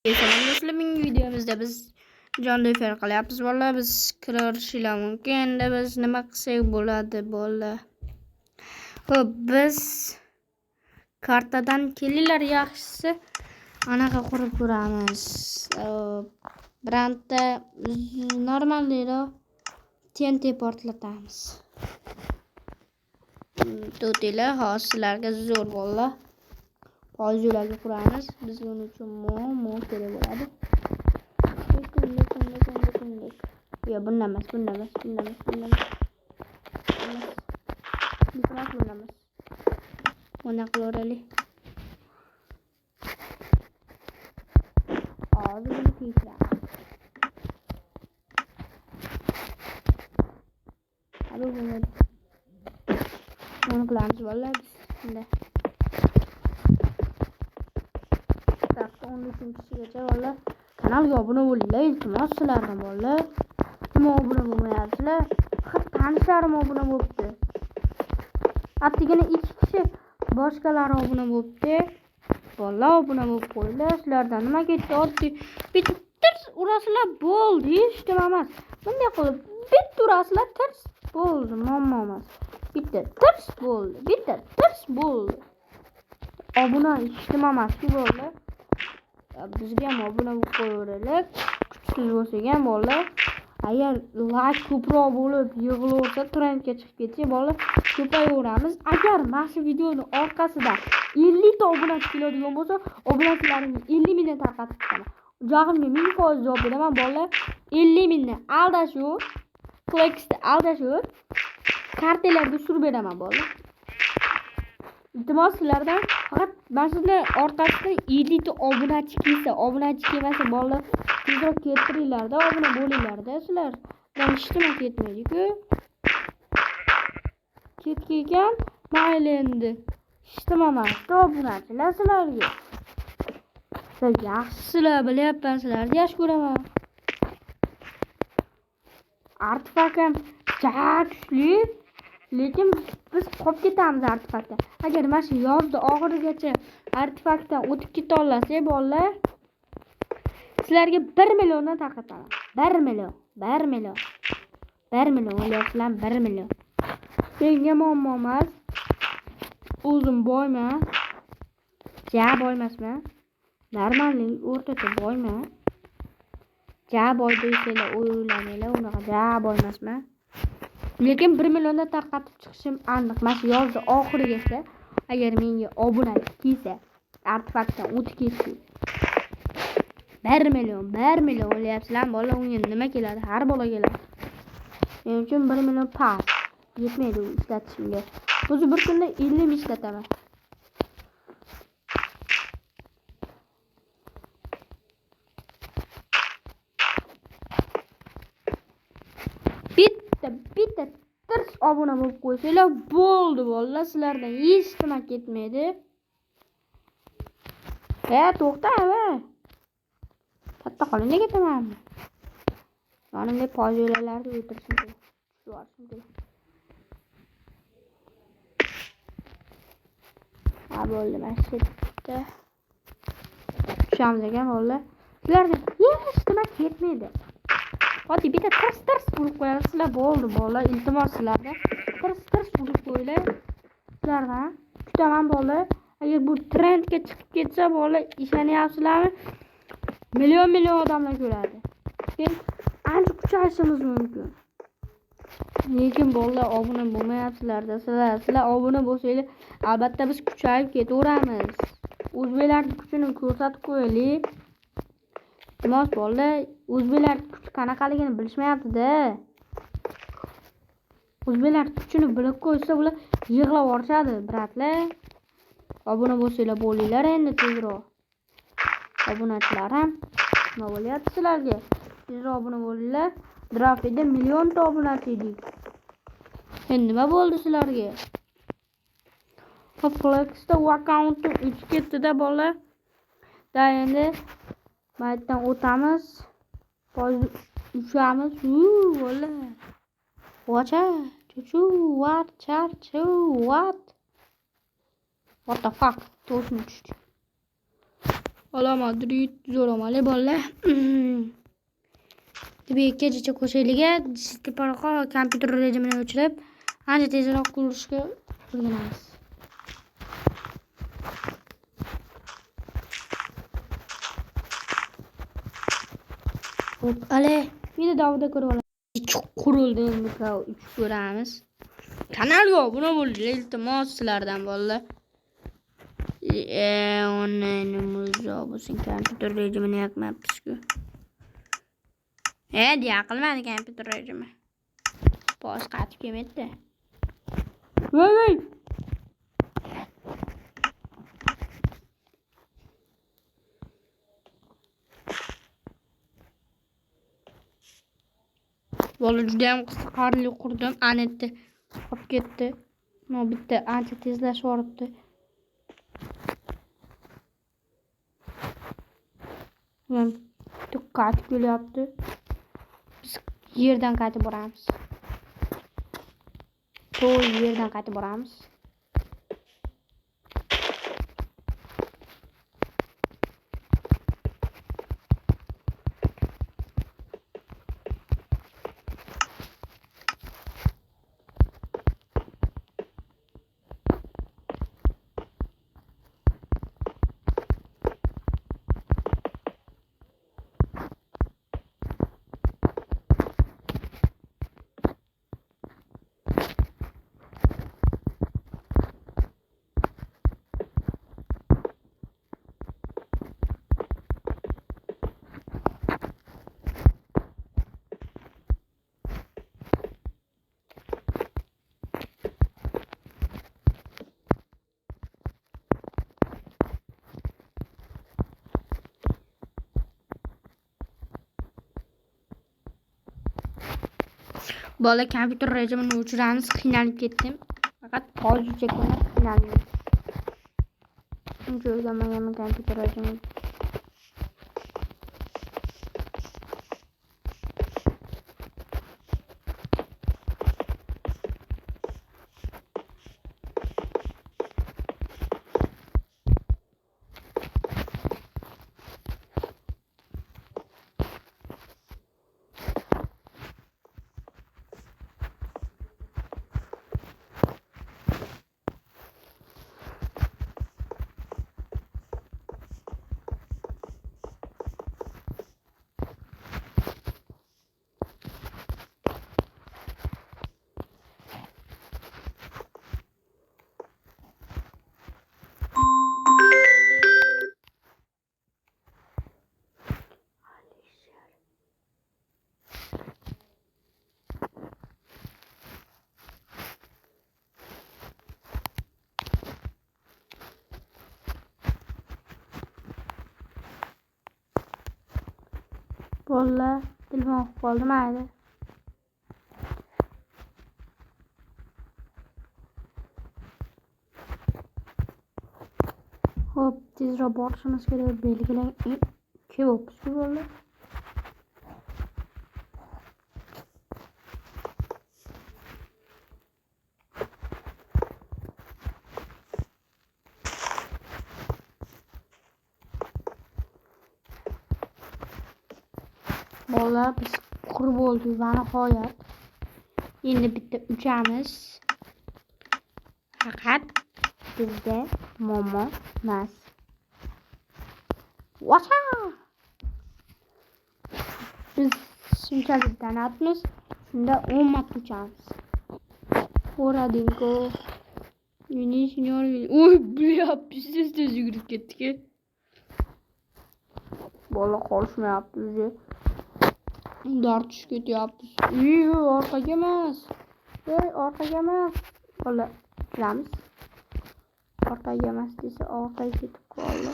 Salom do'stlar, bugungi videomizda biz jonli efir qilyapmiz. Valla biz kirishlar mumkin. Endi biz nima qilsak bo'ladi bola. Xo'p, biz kartadan kelinglar, yaxshisi anaqa qurib ko'ramiz. Bironta normalroq TNT portlatamiz. To'tinglar, hozir sizlarga zo'r bo'ldi. Hozirlarga quramiz. Biz buning uchun mo kerak bo'ladi. Yo, bundan emas. Buni qilaveraylik. Hozir buni tekshiramiz. Hadi buni qilamiz vallahi bismillah. 13-gacha valla kanalga obuna bo'linglar, iltimos sizlardan valla. Kim obuna bo'lmayapsizlar? Faqat tanishlarim obuna bo'libdi. Attigina 2 kishi boshqalari obuna bo'libdi. Valla obuna bo'lib qo'yinglar. Sizlardan nima ketdi? Oddiy bitta tirs urasizlar bo'ldi, hech nima emas. Bunday qilib bitta urasizlar tirs bo'ldi, muammo emas. Bitta tirs bo'ldi. Obuna hech nima emas, bo'ldi. Bizga ham obuna bo'lib qo'yaveraylik. Kuchsiz bo'lsak ham bolalar, agar like ko'proq bo'lib yig'ilsa, trendga chiqib ketsa bolalar ko'payaveramiz. Agar mana shu videoni orqasida 50 ta obunachi keladigan bo'lsa, obunachilarimni 50 mingdan tarqatib chiqaman. Jog'imga 1000% javob beraman bolalar. 50 mingni aldashuv, flexda aldashuv, kartalarga surib beraman bolalar. Iltimos sizlardan faqat mana shunday orqasida 50 ta obunachi kelsa, obunachi kelmasa bolalar tezroq keltiringlarda, obuna bo'linglarda sizlar. Bundan hech nima ketmaydi-ku. Ketgan mayli endi. Hech nima emas, obunachilar sizlarga. Sizlar yaxshilar, bilyapman, sizlarni yaxshi ko'raman. Artefakt ham kuchli. Lekin biz qolib ketamiz artefaktdan. Agar mana shu yozda oxirigacha artefaktdan o'tib keta olsak, bolalar, sizlarga 1 milliondan tarqataman. 1 million. 1 million o'ylayapsizlar, 1 million. Menga muammo emas. O'zim boyman. Ja boymasman. Normalniy o'rtacha boyman. Ja boy deysanglar o'ylamanglar, unaqa ja boymasman. Lekin 1 milliondan tarqatib chiqishim aniq. Mana shu yozda oxirigacha agar menga obunachi kelsa, artefaktdan o'tib ketsa, 1 million o'ylayapsizlar, bola unga nima keladi? Har bola keladi. Men uchun 1 million pas yetmaydi u ishlatishimga. O'zi bir kunda 50 ming ishlataman. Bitta tirs obuna bo'lib qo'ysanglar bo'ldi bolalar, sizlardan hech nima ketmaydi. To'xta, katta qoling, nega ketamanmi? Yonimda poyjoylarni o'tirishim kerak. Tushib kerak. Ha, bo'ldi, mana shu yerda tushamiz ekan bolalar. Sizlardan hech nima ketmaydi. Oddiy bitta tirs urib qo'yasizlar, bo'ldi bolalar. Iltimos sizlardan tirs urib qo'yinglar. Sizlardan kutaman bolalar. Agar bu trendga chiqib ketsa bolalar, ishonyapsizlarmi? Million odamlar ko'radi. Keyin ancha kuchayishimiz mumkin. Lekin bolalar obuna bo'lmayapsizlarda. Sizlar obuna bo'lsanglar, albatta biz kuchayib ketaveramiz. O'zbeklarning kuchini ko'rsatib qo'yaylik. Iltimos bolalar, o'zbeklar kuch qanaqaligini bilishmayapti-da. O'zbeklar kuchini bilib qo'ysa, ular yig'lab yorishadi, bratlar. Obuna bo'lsanglar bo'linglar endi tezroq. Obunachilar ham nima bo'lyapti sizlarga? Tezroq obuna bo'linglar. Drafida million ta obunachi edik. Endi nima bo'ldi sizlarga? Flexda accountim 3 ketdi-da bolalar. Da endi maytdan o'tamiz. Ushamiz. Valla. Wacha. What the fuck? To'shin tushdi. Ala Madrid zo'ramali bolalar. Tabii kechacha qo'shayliga Stepanqa kompyuter rejimini o'chirib, ancha tezroq qurishga o'rganamiz. Hop, ale, meni davda ko'rib olamiz. Qurildi endi uch ko'ramiz. Kanalga obuna bo'ling, iltimos sizlardan bolalar. Onlaynimizda bo'lsin, kompyuter rejimini yoqmayapsiz-ku. Deya qilmadi kompyuter rejimi. Bosh qaytib kelmaydi. Voy. Bola juda ham qiziqarli qurdim. Anetda qolib ketdi. Bitta ancha tezlashib yoribdi. Qaytib kelyapti. Biz yerdan qaytib boramiz. Yerdan qaytib boramiz. Bola kompyuter rejimini o'chiramiz, qiynalib ketdim. Faqat hozirchagina qiynaldim. Uncha o'rganmaganman kompyuter rejimini. Bolalar telefon olib qoldi mayli. Hop, tezroq borishimiz kerak. Belgilang. Kelyapsiz bolalar. Bolalar biz qurib oldik va nihoyat. Endi bitta uchamiz. Faqat bizga momo emas. Vacha! Biz shunchalik danatmiz. Shunda 10 marta uchamiz. O'radinko. Meni sinyor. Oy, bля, pizdes tez yugurib ketdik. Bola qolishmayapti o'zi. Dard tushib ketyapti. Orqaga emas. Orqaga emas. Bola uchamiz. Orqaga emas desa, orqaga ketib qoldi.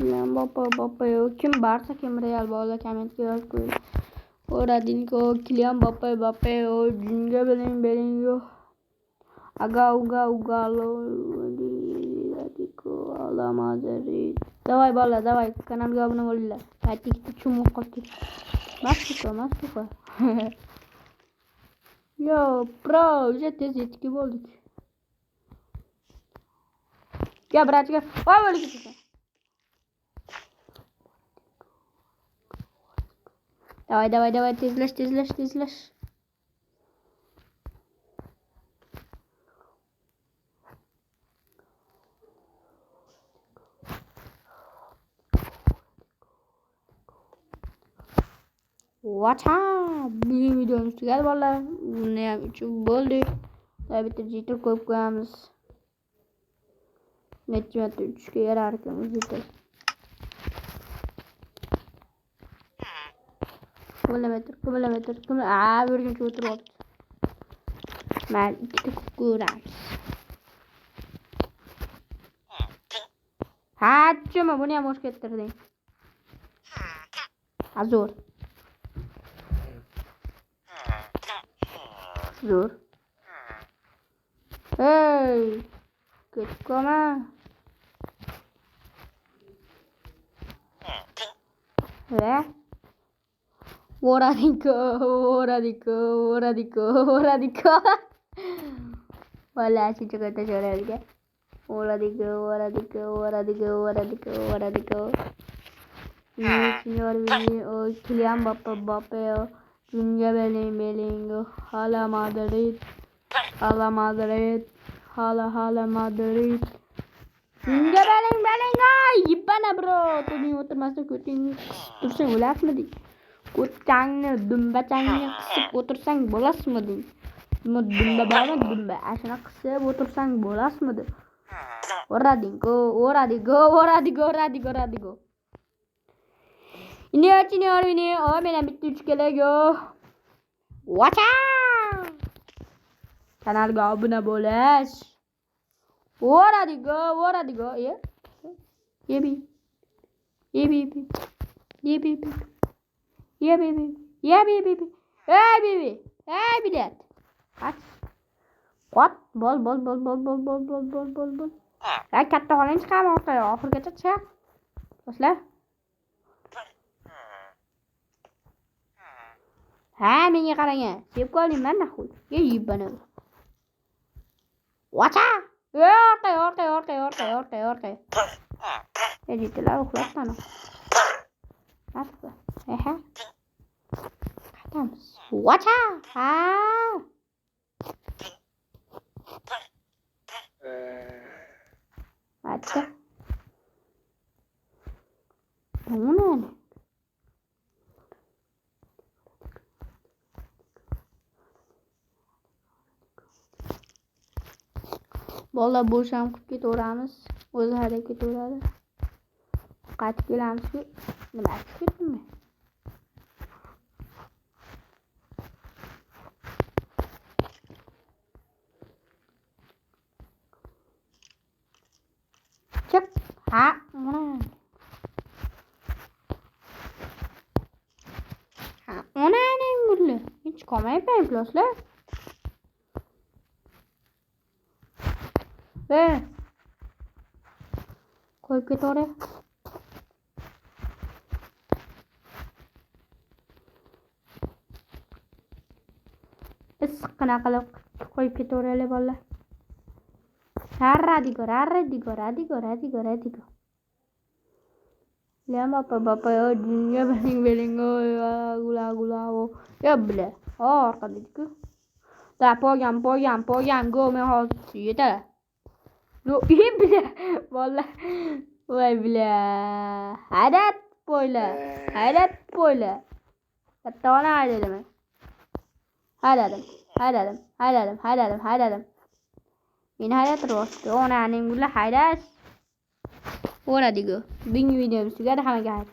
Men bapa kim Barsa kim Real bola kommentga yozib qo'ying. O'radinko, Kylian Mbappe, jinga bering yo. Aga ugalo. Ala Madrid. Давай, bola, давай, kanalga obuna bo'linglar. Qaytikda chumib qoldik. Mastiko. Yo, pro, уже tez yetib bo'ldik. Gel bırak gel. Ay böyle gidiyor. Давай, тезлеш. What's up? Bugün videomuz geldi valla. Ne yapayım oldu. Tabii ki jitter koyup koyamız. Netçimente 3 kere arkamız jitter. Kilometre. Bir gün çoğutur oldu. Ben 2 kukuram. Haçma bunu ya boş getirdin. Azor. Zor. Hey. Kötü koma. Ve. Oradiko. Vallahi sih juga tak jual lagi. Oradiko. Signor o Kylian Mbappe o Junior Bellingham hala Madrid. Junior Bellingham gimana bro? Tuh termasuk kucing terusnya bolas mah di kucangnya domba cangnya kesep otursang bolas mah di mau domba banget domba asana kesep otursang bolas mah di oradigo. ini benim bitti 3 kere yo. Watcha! Kanalga abone boles. Oradigo ya. Yebi. Hey bilet. Kaç. What? Bol. Ya katta olan çıkarma ortaya. Oxirgacha chiq. Do'stlar. Ha, menga qarang. Sevib qoling naxuy. Yeyib bana. Watcha! Orqay. Editlar uxlatmani. Nasıl? Ehe. Qatamiz. Watcha! Ha! Acha. Bu ne? Valla bo'sh ham qilib ketaveramiz. O'zi hadeb ketaveradi. Qaytib kelamiz-ku. Nima ketdimi? Çık. Ha, ona. Ha, ona ne ngurlu? Hiç koymayıp dostlar. Ve koyup ket oraya. Issiqqina qilib qo'yib ketaveraylik bolalar. Radigo. Lama Mbappe yo Junior Bellingham gula. Ya bile. Arkadaşlar. Da poyan go men har yeter. No iyi bile. Vallahi. Vay bile. Hayret böyle. Hatta ona hayredim. Hayredim. Min hayret rostu. Ona aning gula hayret. Oradigo. Bing videomuz tugadi hammaga